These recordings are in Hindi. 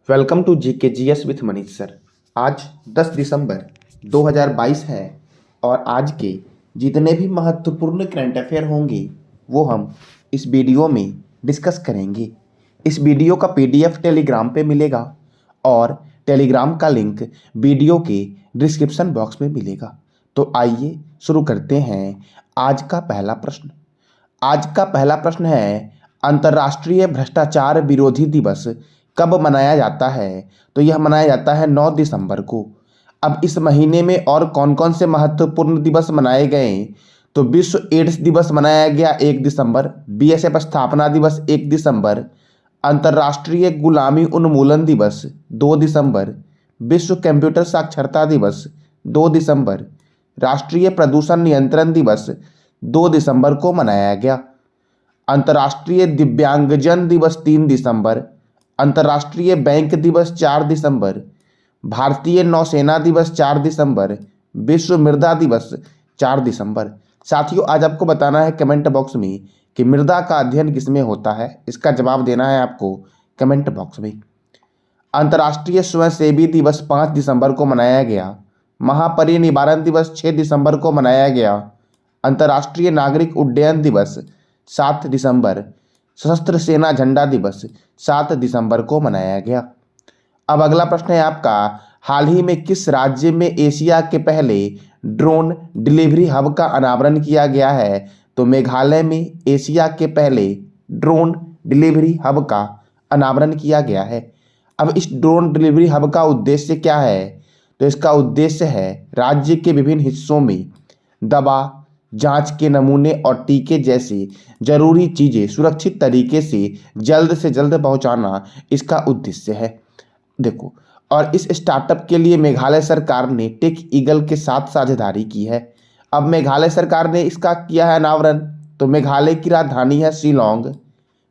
Welcome to GK GS with Manish sir. आज 10 दिसंबर 2022 है और आज के जितने भी महत्वपूर्ण करंट अफेयर होंगे वो हम इस वीडियो में डिस्कस करेंगे। इस वीडियो का पीडीएफ टेलीग्राम पे मिलेगा और टेलीग्राम का लिंक वीडियो के डिस्क्रिप्शन बॉक्स में मिलेगा। तो आइए शुरू करते हैं। आज का पहला प्रश्न है, अंतर्राष्ट्रीय भ्रष्टाचार विरोधी दिवस कब मनाया जाता है? तो यह मनाया जाता है 9 दिसंबर को। अब इस महीने में और कौन कौन से महत्वपूर्ण दिवस मनाए गए? तो विश्व एड्स दिवस मनाया गया 1 दिसंबर, बीएसएफ स्थापना दिवस 1 दिसंबर, अंतर्राष्ट्रीय गुलामी उन्मूलन दिवस 2 दिसंबर, विश्व कंप्यूटर साक्षरता दिवस 2 दिसंबर, राष्ट्रीय प्रदूषण नियंत्रण दिवस 2 दिसंबर को मनाया गया, अंतर्राष्ट्रीय दिव्यांगजन दिवस 3 दिसंबर, अंतर्राष्ट्रीय बैंक दिवस 4 दिसंबर, भारतीय नौसेना दिवस 4 दिसंबर, विश्व मृदा दिवस 4 दिसंबर। साथियों, आज आपको बताना है कमेंट बॉक्स में कि मृदा का अध्ययन किसमें होता है। इसका जवाब देना है आपको कमेंट बॉक्स में। अंतर्राष्ट्रीय स्वयंसेवी दिवस 5 दिसंबर को मनाया गया, महापरिनिर्वाण दिवस 6 दिसंबर को मनाया गया, अंतर्राष्ट्रीय नागरिक उड्डयन दिवस 7 दिसंबर, सशस्त्र सेना झंडा दिवस 7 दिसंबर को मनाया गया। अब अगला प्रश्न है आपका, हाल ही में किस राज्य में एशिया के पहले ड्रोन डिलीवरी हब का अनावरण किया गया है? तो मेघालय में एशिया के पहले ड्रोन डिलीवरी हब का अनावरण किया गया है। अब इस ड्रोन डिलीवरी हब का उद्देश्य क्या है? तो इसका उद्देश्य है राज्य के विभिन्न हिस्सों में दवा, जांच के नमूने और टीके जैसी जरूरी चीजें सुरक्षित तरीके से जल्द पहुंचाना इसका उद्देश्य है। देखो, और इस स्टार्टअप के लिए मेघालय सरकार ने टेक ईगल के साथ साझेदारी की है। अब मेघालय सरकार ने इसका किया है अनावरण। तो मेघालय की राजधानी है शिलोंग,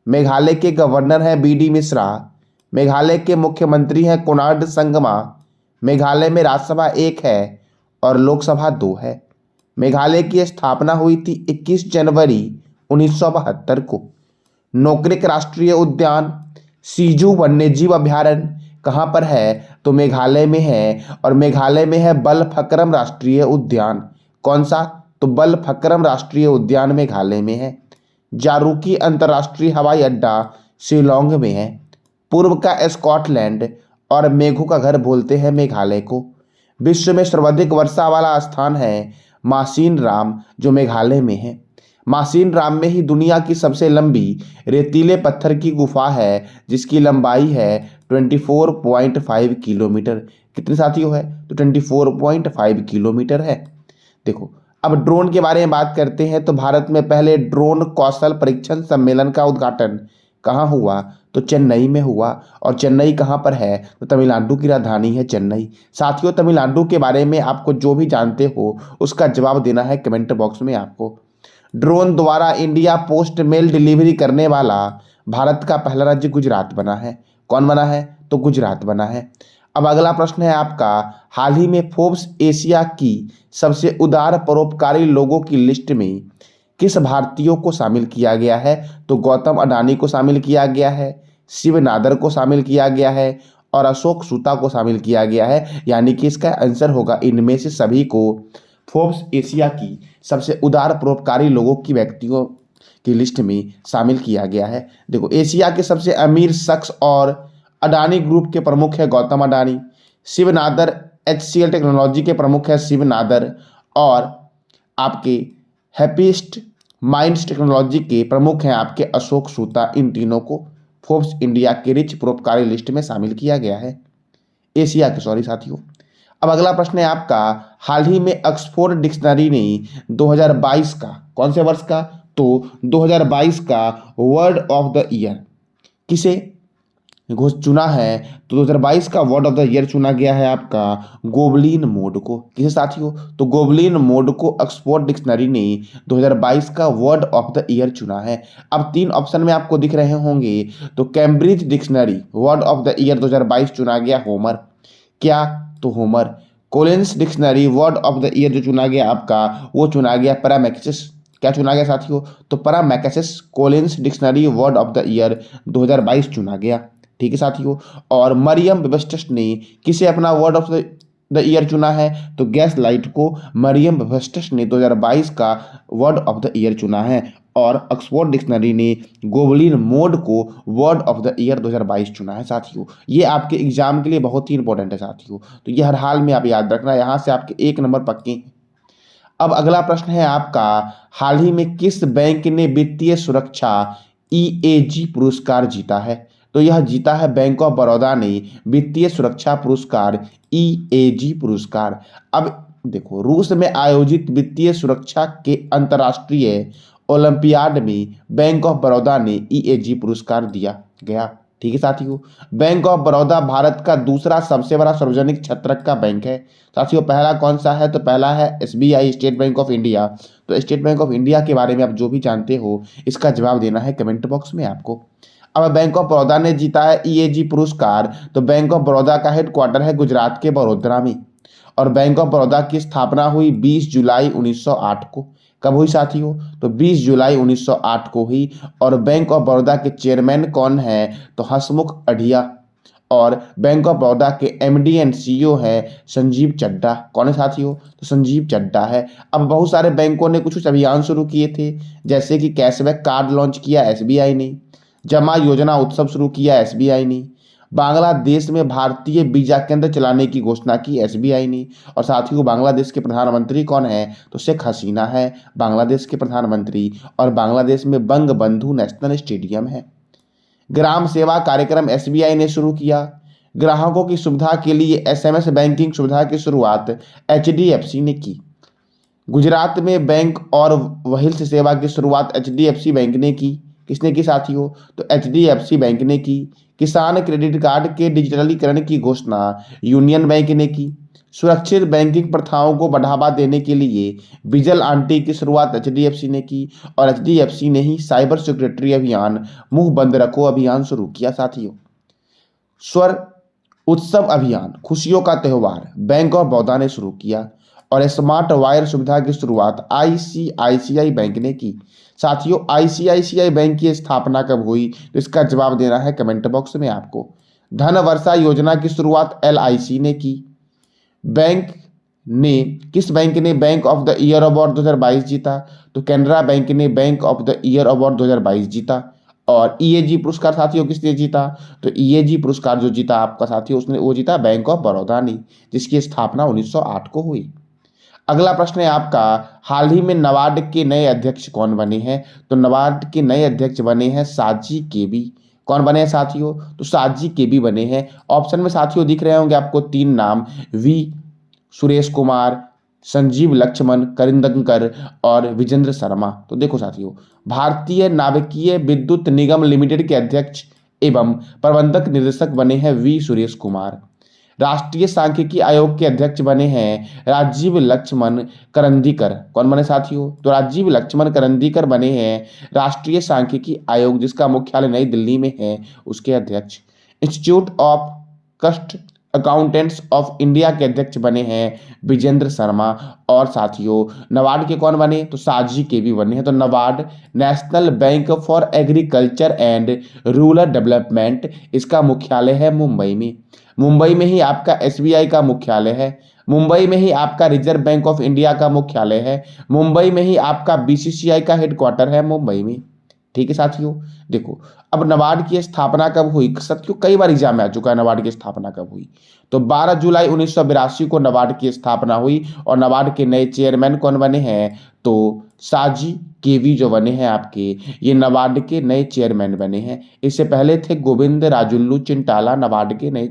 मेघालय के गवर्नर हैं बीडी मिश्रा, मेघालय के मुख्यमंत्री हैं कोनार्ड संगमा, मेघालय में राज्यसभा 1 है और लोकसभा 2 है। मेघालय की स्थापना हुई थी 21 जनवरी 1972 को। नोकरेक राष्ट्रीय उद्यान, सीजू वन्यजीव अभयारण्य कहाँ पर है? तो मेघालय में है और मेघालय में है बलफक्रम राष्ट्रीय उद्यान। कौन सा? तो बलफक्रम राष्ट्रीय उद्यान मेघालय में है। जारूकी अंतर्राष्ट्रीय हवाई अड्डा शिलोंग में है। पूर्व का स्कॉटलैंड और मेघों का घर बोलते हैं मेघालय को। विश्व में सर्वाधिक वर्षा वाला स्थान है मासिन राम, जो मेघालय में है। मासिन राम में ही दुनिया की सबसे लंबी रेतीले पत्थर की गुफा है, जिसकी लंबाई है 24.5 किलोमीटर। कितने साथियों है? तो 24.5 किलोमीटर है। देखो, अब ड्रोन के बारे में बात करते हैं। तो भारत में पहले ड्रोन कौशल परीक्षण सम्मेलन का उद्घाटन कहाँ हुआ? तो चेन्नई में हुआ। और चेन्नई कहाँ पर है? तो तमिलनाडु की राजधानी है चेन्नई। साथियों, तमिलनाडु के बारे में आपको जो भी जानते हो उसका जवाब देना है कमेंट बॉक्स में आपको। ड्रोन द्वारा इंडिया पोस्ट मेल डिलीवरी करने वाला भारत का पहला राज्य गुजरात बना है। कौन बना है? तो गुजरात बना है। अब अगला प्रश्न है आपका, हाल ही में फोर्ब्स एशिया की सबसे उदार परोपकारी लोगों की लिस्ट में किस भारतीयों को शामिल किया गया है? तो गौतम अडानी को शामिल किया गया है, शिव नादर को शामिल किया गया है और अशोक सूता को शामिल किया गया है। यानी कि इसका आंसर होगा इनमें से सभी को फोर्ब्स एशिया की सबसे उदार परोपकारी लोगों की व्यक्तियों की लिस्ट में शामिल किया गया है। देखो, एशिया के सबसे अमीर शख्स और अडानी ग्रुप के प्रमुख है गौतम अडानी, शिव नादर HCL टेक्नोलॉजी के प्रमुख है शिव नादर और आपके हैप्पीस्ट माइंड्स टेक्नोलॉजी के प्रमुख हैं आपके अशोक सूता। इन तीनों को फोर्ब्स इंडिया के रिच परोपकारी लिस्ट में शामिल किया गया है, एशिया के, सॉरी साथियों। अब अगला प्रश्न है आपका, हाल ही में ऑक्सफोर्ड डिक्शनरी ने 2022 का, कौन से वर्ष का? तो 2022 का वर्ड ऑफ द ईयर किसे चुना है? तो 2022 का वर्ड ऑफ द ईयर चुना गया है आपका गोबलिन मोड को। किसे साथियों? तो गोबलिन मोड को ऑक्सफोर्ड डिक्शनरी ने 2022 का वर्ड ऑफ द ईयर चुना है। अब 3 ऑप्शन में आपको दिख रहे होंगे। तो Cambridge dictionary word of the year 2022 चुना गया होमर। क्या? तो Homer. Collins dictionary word of the year जो चुना गया आपका वो चुना गया पैरामैक्सिस। क्या चुना गया साथियों? तो permacrisis Collins dictionary word of the year 2022 चुना गया। ठीक है साथियों। और मरियम वेबस्टर ने किसे अपना वर्ड ऑफ द ईयर चुना है? तो गैस लाइट को मरियम वेबस्टर ने 2022 का वर्ड ऑफ द ईयर चुना है। और ऑक्सफोर्ड डिक्शनरी ने गोबलिन मोड को वर्ड ऑफ द ईयर 2022 चुना है साथियों। ये आपके एग्जाम के लिए बहुत ही इंपॉर्टेंट है साथियों, तो ये हर हाल में आप याद रखना, यहाँ से आपके 1 नंबर पक्के हैं। अब अगला प्रश्न है आपका, हाल ही में किस बैंक ने वित्तीय सुरक्षा ईएजी पुरस्कार जीता है? तो यह जीता है बैंक ऑफ बड़ौदा ने वित्तीय सुरक्षा पुरस्कार ईएजी पुरस्कार। अब देखो, रूस में आयोजित वित्तीय सुरक्षा के अंतर्राष्ट्रीय ओलंपियाड में बैंक ऑफ बड़ौदा ने ईएजी पुरस्कार दिया गया। ठीक है साथियों, बैंक ऑफ बड़ौदा भारत का दूसरा सबसे बड़ा सार्वजनिक क्षेत्र का बैंक है साथियों। पहला कौन सा है? तो पहला है SBI, state bank of India. तो स्टेट बैंक ऑफ इंडिया के बारे में आप जो भी जानते हो इसका जवाब देना है कमेंट बॉक्स में आपको। अब बैंक ऑफ बड़ौदा ने जीता है ईएजी पुरस्कार। तो बैंक ऑफ बड़ौदा का हेडक्वार्टर है गुजरात के बड़ोदरा में, और बैंक ऑफ बड़ौदा की स्थापना हुई 20 जुलाई 1908 को। कब हुई साथियों? तो 20 जुलाई 1908 को हुई। और बैंक ऑफ बड़ौदा के चेयरमैन कौन है? तो हसमुख अढ़िया। और बैंक ऑफ बड़ौदा के एमडी एंड सीईओ है संजीव चड्ढा। कौन है साथियों? तो संजीव चड्ढा है। अब बहुत सारे बैंकों ने कुछ अभियान शुरू किए थे, जैसे कि कैशबैक कार्ड लॉन्च किया एसबीआई ने, जमा योजना उत्सव शुरू किया एसबीआई ने, बांग्लादेश में भारतीय वीजा केंद्र चलाने की घोषणा की एसबीआई ने। और साथियों, बांग्लादेश के प्रधानमंत्री कौन है? तो शेख हसीना है बांग्लादेश के प्रधानमंत्री। और बांग्लादेश में बंग बंधु नेशनल स्टेडियम है। ग्राम सेवा कार्यक्रम एसबीआई ने शुरू किया। ग्राहकों की सुविधा के लिए एसएमएस बैंकिंग सुविधा की शुरुआत एचडीएफसी ने की। गुजरात में बैंक और वहील्स सेवा की शुरुआत एचडीएफसी बैंक ने की। किसने की साथियों? तो एचडीएफसी बैंक ने की। किसान क्रेडिट कार्ड के डिजिटलीकरण की घोषणा यूनियन बैंक ने की। सुरक्षित बैंकिंग प्रथाओं को बढ़ावा देने के लिए विजिल आंटी की शुरुआत एचडीएफसी ने की। और एचडीएफसी ने ही साइबर सिक्योरिटी अभियान, मुंह बंद रखो अभियान शुरू किया साथियों। स्वर उत्सव अभियान, खुशियों का त्यौहार, बैंक ऑफ बड़ौदा ने शुरू किया। और स्मार्ट वायर सुविधा की शुरुआत आईसीआईसीआई बैंक ने की। साथियों, आईसीआईसीआई बैंक की स्थापना कब हुई? तो इसका जवाब देना है कमेंट बॉक्स में आपको। धन वर्षा योजना की शुरुआत एलआईसी ने की। किस बैंक ने bank of the year award 2022 जीता? तो कैनरा बैंक ने bank of the year award 2022 जीता। और ईएजी पुरस्कार साथियों किसने जीता? तो ईएजी पुरस्कार जो जीता आपका साथियों, उसने वो जीता बैंक ऑफ बड़ौदा ने, जिसकी स्थापना 1908 को हुई। अगला प्रश्न है आपका, हाल ही में नाबार्ड के नए अध्यक्ष कौन बने हैं? तो नाबार्ड के नए अध्यक्ष बने हैं साजी केबी। कौन बने हैं साथियों? तो साजी केबी बने हैं। ऑप्शन में साथियों दिख रहे होंगे आपको 3 नाम, वी सुरेश कुमार, संजीव लक्ष्मण करिंदकर और विजेंद्र शर्मा। तो देखो साथियों, भारतीय नाभिकीय विद्युत निगम लिमिटेड के अध्यक्ष एवं प्रबंधक निर्देशक बने हैं वी सुरेश कुमार। राष्ट्रीय सांख्यिकी आयोग के अध्यक्ष बने हैं राजीव लक्ष्मण करंदीकर। कौन बने साथियों? तो राजीव लक्ष्मण करंदीकर बने हैं राष्ट्रीय सांख्यिकी आयोग, जिसका मुख्यालय नई दिल्ली में है, उसके अध्यक्ष। इंस्टीट्यूट ऑफ कस्ट अकाउंटेंट्स ऑफ इंडिया के अध्यक्ष बने हैं विजेंद्र शर्मा। और साथियों, नाबार्ड के कौन बने? तो साजी के भी बने हैं। तो NABARD national bank for agriculture and rural development, इसका मुख्यालय है मुंबई में। मुंबई में ही आपका एसबीआई का मुख्यालय है। मुंबई में ही आपका रिजर्व बैंक ऑफ इंडिया का मुख्यालय है। मुंबई में ही आपका बीसीसीआई का हेडक्वार्टर है मुंबई में। ठीक है साथियों, देखो अब नाबार्ड की स्थापना कब हुई? साथियों, कई बार एग्जाम में आ चुका है नाबार्ड की स्थापना कब हुई। तो 12 जुलाई 1982 को नाबार्ड की स्थापना हुई। और नाबार्ड के नए चेयरमैन कौन बने हैं? तो साजी केवी जो बने हैं आपके, ये नाबार्ड के नए चेयरमैन बने हैं। इससे पहले थे गोविंद राजुल्लू चिंटाला, नाबार्ड के नए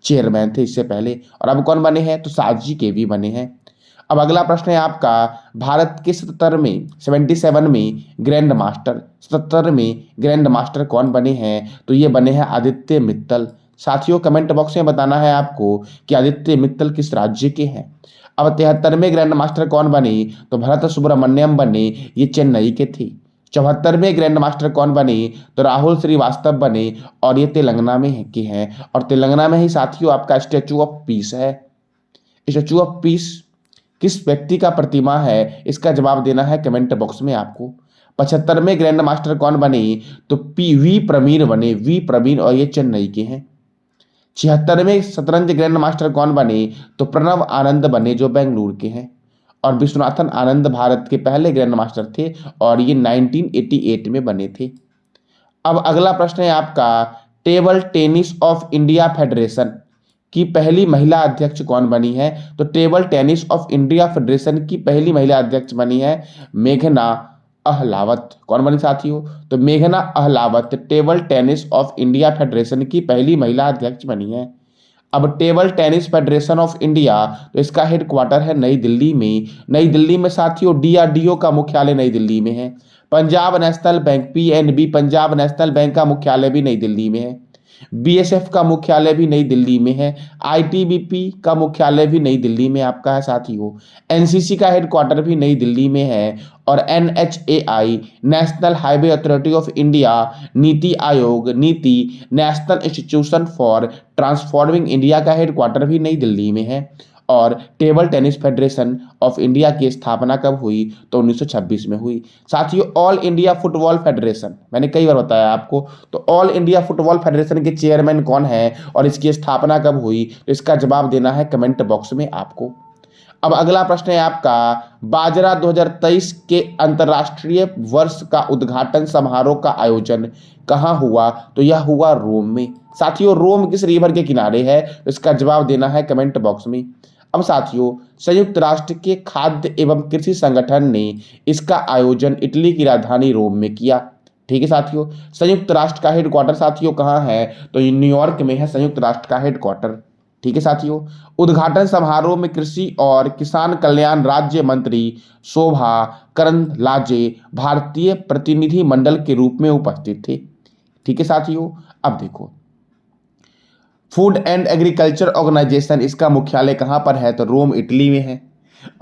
चेयरमैन थे इससे पहले। और अब कौन बने हैं? तो साजी केवी बने हैं। अब अगला प्रश्न है आपका, भारत के 77 में ग्रैंड मास्टर, 77 में ग्रैंड मास्टर कौन बने हैं? तो ये बने हैं आदित्य मित्तल। साथियों, कमेंट बॉक्स में बताना है आपको कि आदित्य मित्तल किस राज्य के हैं। अब 73वें ग्रैंड मास्टर कौन बने? तो भरत सुब्रमण्यम बने, ये चेन्नई के थे। 74वें ग्रैंड मास्टर कौन बने? तो राहुल श्रीवास्तव बने, और ये तेलंगाना में के हैं। और तेलंगाना में ही साथियों आपका स्टैचू ऑफ पीस है। स्टैचू ऑफ पीस किस व्यक्ति का प्रतिमा है? इसका जवाब देना है कमेंट बॉक्स में आपको। 75वें ग्रैंड मास्टर कौन बने? तो वी प्रवीण बने, वी प्रवीण, और ये चेन्नई के हैं। 76वें शतरंज ग्रैंड मास्टर कौन बने? तो प्रणव आनंद बने, जो बेंगलुरु के हैं। और विश्वनाथन आनंद भारत के पहले ग्रैंड मास्टर थे और ये 1988 में बने थे। अब अगला प्रश्न है आपका, table tennis of India federation की पहली महिला अध्यक्ष कौन बनी है? तो table tennis of India federation की पहली महिला अध्यक्ष बनी है मेघना अहलावत। कौन बनी साथियों? तो मेघना Ahlawat table tennis of India federation की पहली महिला अध्यक्ष बनी है। अब table tennis federation of India, तो इसका हेडक्वार्टर है नई दिल्ली में। नई दिल्ली में साथियों डीआरडीओ का मुख्यालय नई दिल्ली में है। Punjab national bank, PNB, Punjab national bank का मुख्यालय भी नई दिल्ली में है। बीएसएफ का मुख्यालय भी नई दिल्ली में है। आईटीबीपी का मुख्यालय भी नई दिल्ली में आपका है साथियों। एनसीसी का हेडक्वार्टर भी नई दिल्ली में है। और NHAI, national highway authority of India, NITI Aayog, नीति, national institution for transforming India का हेडक्वार्टर भी नई दिल्ली में है। और table tennis federation of India की स्थापना कब हुई? तो 1926 में हुई। साथियों ऑल इंडिया फुटबॉल फेडरेशन, मैंने कई बार बताया आपको, तो ऑल इंडिया फुटबॉल फेडरेशन के चेयरमैन कौन है और इसकी स्थापना कब हुई? तो इसका जवाब देना है कमेंट बॉक्स में आपको। अब अगला प्रश्न है आपका, बाजरा 2023 के अंतर्राष्ट्रीय वर्ष का उद्घाटन समारोह का आयोजन कहाँ हुआ? तो यह हुआ रोम में। साथियों रोम किस रिवर के किनारे है? तो इसका जवाब देना है कमेंट बॉक्स में। अब साथियों संयुक्त राष्ट्र के खाद्य एवं कृषि संगठन ने इसका आयोजन इटली की राजधानी रोम में किया। ठीक है साथियों, संयुक्त राष्ट्र का हेडक्वार्टर साथियों कहाँ है? तो न्यूयॉर्क में है संयुक्त राष्ट्र का हेडक्वार्टर। ठीक है साथियों, उद्घाटन समारोह में कृषि और किसान कल्याण राज्य मंत्री शोभा करंदलाजे भारतीय प्रतिनिधि मंडल के रूप में उपस्थित थे। ठीक है साथियों, अब देखो फूड एंड एग्रीकल्चर ऑर्गेनाइजेशन, इसका मुख्यालय कहाँ पर है? तो रोम इटली में है।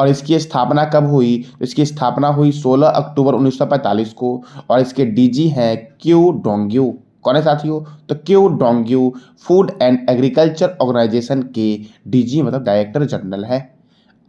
और इसकी स्थापना कब हुई? तो इसकी स्थापना हुई 16 अक्टूबर 1945 को। और इसके डीजी हैं क्यू डोंग्यू। कौन है साथियों? तो Qu Dongyu Food and Agriculture Organization के डीजी मतलब डायरेक्टर जनरल है।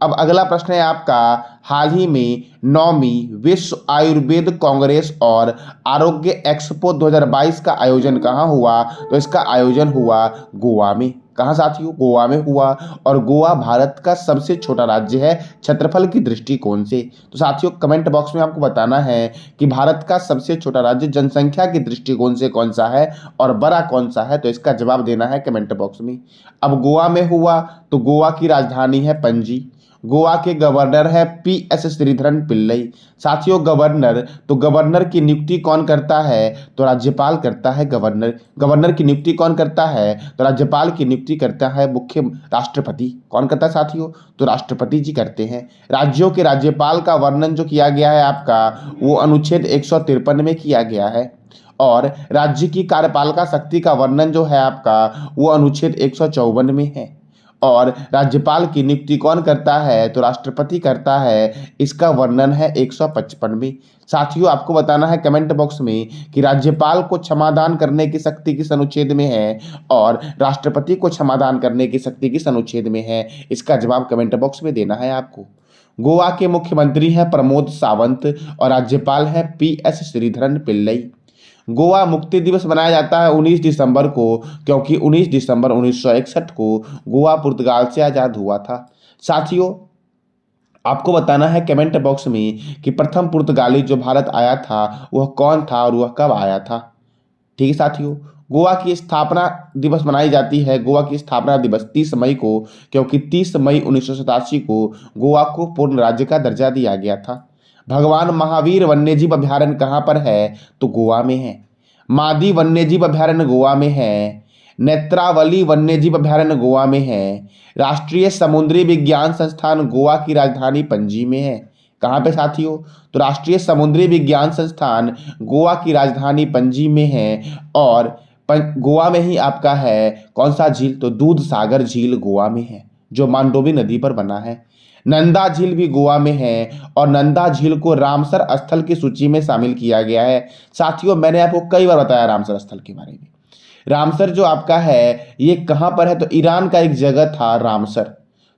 अब अगला प्रश्न है आपका, हाल ही में 9वीं विश्व आयुर्वेद कांग्रेस और आरोग्य एक्सपो 2022 का आयोजन कहाँ हुआ? तो इसका आयोजन हुआ गोवा में। कहाँ साथियों? गोवा में हुआ। और गोवा भारत का सबसे छोटा राज्य है क्षेत्रफल की दृष्टिकोण से। तो साथियों कमेंट बॉक्स में आपको बताना है कि भारत का सबसे छोटा राज्य जनसंख्या की दृष्टिकोण से कौन सा है और बड़ा कौन सा है? तो इसका जवाब देना है कमेंट बॉक्स में। अब गोवा में हुआ तो गोवा की राजधानी है पणजी। गोवा के गवर्नर है पीएस श्रीधरन पिल्लई। साथियों गवर्नर, तो गवर्नर की नियुक्ति कौन करता है? तो राज्यपाल करता है। गवर्नर की नियुक्ति कौन करता है? तो राज्यपाल की नियुक्ति करता है मुख्य राष्ट्रपति। कौन करता है साथियों? तो राष्ट्रपति जी करते हैं। राज्यों के राज्यपाल का वर्णन जो किया गया है आपका, वो अनुच्छेद 153 में किया गया है। और राज्य की कार्यपालिका शक्ति का वर्णन जो है आपका, वो अनुच्छेद 154 में है। और राज्यपाल की नियुक्ति कौन करता है? तो राष्ट्रपति करता है। इसका वर्णन है 155 में। साथियों आपको बताना है कमेंट बॉक्स में कि राज्यपाल को क्षमादान करने की शक्ति किस अनुच्छेद में है और राष्ट्रपति को क्षमादान करने की शक्ति किस अनुच्छेद में है? इसका जवाब कमेंट बॉक्स में देना है आपको। गोवा के मुख्यमंत्री हैं प्रमोद सावंत और राज्यपाल हैं पीएस श्रीधरन पिल्लई। गोवा मुक्ति दिवस मनाया जाता है 19 दिसंबर को, क्योंकि 19 दिसंबर 1961 को गोवा पुर्तगाल से आज़ाद हुआ था। साथियों आपको बताना है कमेंट बॉक्स में कि प्रथम पुर्तगाली जो भारत आया था वह कौन था और वह कब आया था। ठीक है साथियों, गोवा की स्थापना दिवस मनाई जाती है, गोवा की स्थापना दिवस 30 मई को, क्योंकि 30 मई 1987 को गोवा को पूर्ण राज्य का दर्जा दिया गया था। भगवान महावीर वन्यजीव अभ्यारण्य कहाँ पर है? तो गोवा में है। मादी वन्यजीव अभ्यारण्य गोवा में है। नेत्रावली वन्यजीव अभ्यारण्य गोवा में है। राष्ट्रीय समुद्री विज्ञान संस्थान गोवा की राजधानी पणजी में है। कहाँ पे साथियों? तो राष्ट्रीय समुद्री विज्ञान संस्थान गोवा की राजधानी पणजी में है। और गोवा में ही आपका है कौन सा झील? तो दूध सागर झील गोवा में है, जो मांडोवी नदी पर बना है। नंदा झील भी गोवा में है और नंदा झील को रामसर स्थल की सूची में शामिल किया गया है। साथियों मैंने आपको कई बार बताया रामसर स्थल के बारे में। रामसर जो आपका है ये कहाँ पर है? तो ईरान का एक जगह था रामसर।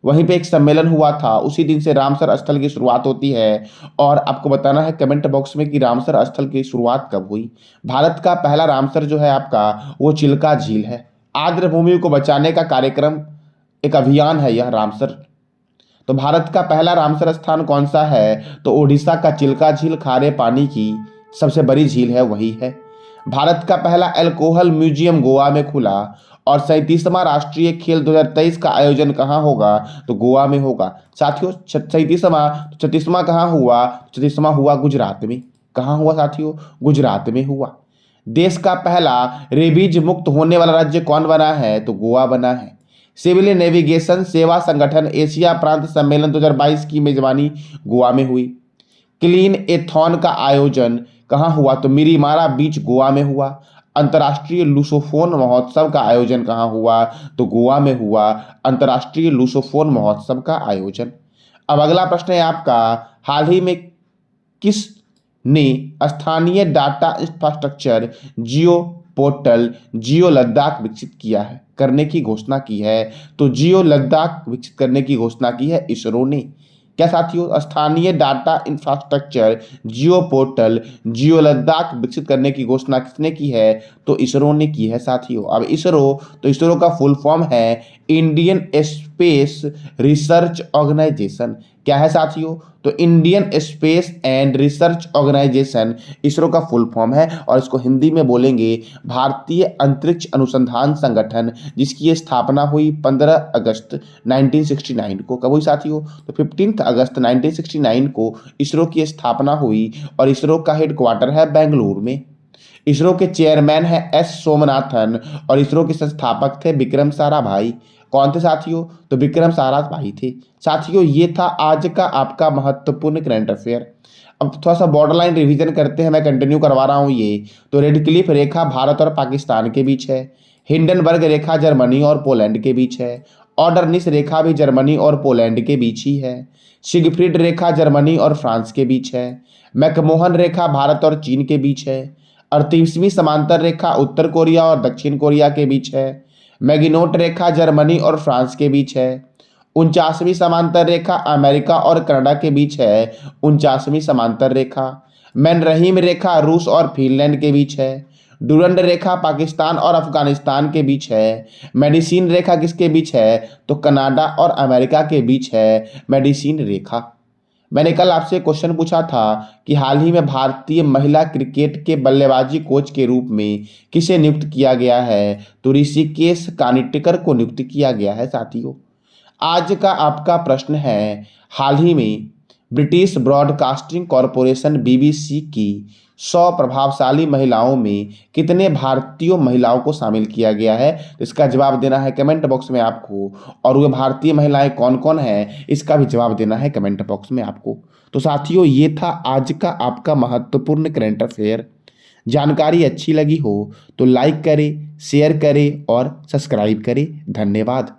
वहीं पे एक सम्मेलन हुआ था, उसी दिन से रामसर स्थल की शुरुआत होती है। और आपको बताना है कमेंट बॉक्स में कि रामसर स्थल की शुरुआत कब हुई। भारत का पहला रामसर जो है आपका, वो चिल्का झील है। आर्द्र भूमि को बचाने का कार्यक्रम, एक अभियान है यह रामसर। तो भारत का पहला रामसर स्थान कौन सा है? तो ओडिशा का चिल्का झील, खारे पानी की सबसे बड़ी झील है, वही है। भारत का पहला अल्कोहल म्यूजियम गोवा में खुला। और 37वां राष्ट्रीय खेल 2023 का आयोजन कहाँ होगा? तो गोवा में होगा। साथियों 37वां कहाँ हुआ? 36वां हुआ गुजरात में। कहाँ हुआ साथियों? गुजरात में हुआ। देश का पहला रेबीज मुक्त होने वाला राज्य कौन बना है? तो गोवा बना है। सिविल नेविगेशन सेवा संगठन एशिया प्रांत सम्मेलन 2022 की मेजबानी गोवा में हुई। क्लीन एथॉन का आयोजन कहाँ हुआ? तो मिरीमारा बीच गोवा में हुआ। अंतर्राष्ट्रीय लुसोफोन महोत्सव का आयोजन कहाँ हुआ? तो गोवा में हुआ अंतर्राष्ट्रीय लुसोफोन महोत्सव का आयोजन। अब अगला प्रश्न है आपका, हाल ही में किस ने स्थानीय डाटा इंफ्रास्ट्रक्चर जियो पोर्टल जियो लद्दाख विकसित किया है, करने की घोषणा की है? तो जियो लद्दाख विकसित करने की घोषणा की है इसरो ने। क्या साथियों? स्थानीय डाटा इंफ्रास्ट्रक्चर जियो पोर्टल जियो लद्दाख विकसित करने की घोषणा किसने की है? तो इसरो ने की है साथियों। अब इसरो, तो इसरो का फुल फॉर्म है इंडियन स्पेस रिसर्च ऑर्गेनाइजेशन। क्या है साथियों? तो Indian Space and Research Organisation ISRO का फुल फॉर्म है। और इसको हिंदी में बोलेंगे भारतीय अंतरिक्ष अनुसंधान संगठन, जिसकी स्थापना हुई 15 अगस्त 1969 को। कब हुई साथियों? तो 15 अगस्त 1969 को इसरो की स्थापना हुई। और इसरो का हेडक्वार्टर है बेंगलुरु में। इसरो के चेयरमैन है एस सोमनाथन। और इसरो के संस्थापक थे विक्रम साराभाई। कौन थे साथियों? तो विक्रम साराभाई थे। साथियों ये था आज का आपका महत्वपूर्ण करंट अफेयर। अब थोड़ा सा बॉर्डर लाइन रिवीजन करते हैं, मैं कंटिन्यू करवा रहा हूँ ये। तो रेड क्लिफ रेखा भारत और पाकिस्तान के बीच है। हिंडनबर्ग रेखा जर्मनी और पोलैंड के बीच है। ऑर्डरनिस रेखा भी जर्मनी और पोलैंड के बीच ही है। सिगफ्रीड रेखा जर्मनी और फ्रांस के बीच है। मैकमोहन रेखा भारत और चीन के बीच है। 38वीं समांतर रेखा उत्तर कोरिया और दक्षिण कोरिया के बीच है। मैगिनोट रेखा जर्मनी और फ्रांस के बीच है। 49वीं समांतर रेखा अमेरिका और कनाडा के बीच है। 49वीं समांतर रेखा। मैनरहीम रेखा रूस और फिनलैंड के बीच है। डुरंड रेखा पाकिस्तान और अफगानिस्तान के बीच है। मेडिसिन रेखा किसके बीच है? तो कनाडा और अमेरिका के बीच है मेडिसिन रेखा। मैंने कल आपसे क्वेश्चन पूछा था कि हाल ही में भारतीय महिला क्रिकेट के बल्लेबाजी कोच के रूप में किसे नियुक्त किया गया है? तो ऋषिकेश कानिटकर को नियुक्त किया गया है साथियों। आज का आपका प्रश्न है, हाल ही में ब्रिटिश ब्रॉडकास्टिंग कॉरपोरेशन बीबीसी की 100 प्रभावशाली महिलाओं में कितने भारतीय महिलाओं को शामिल किया गया है? तो इसका जवाब देना है कमेंट बॉक्स में आपको। और वे भारतीय महिलाएं कौन कौन हैं, इसका भी जवाब देना है कमेंट बॉक्स में आपको। तो साथियों ये था आज का आपका महत्वपूर्ण करंट अफेयर। जानकारी अच्छी लगी हो तो लाइक करें, शेयर करें और सब्सक्राइब करें। धन्यवाद।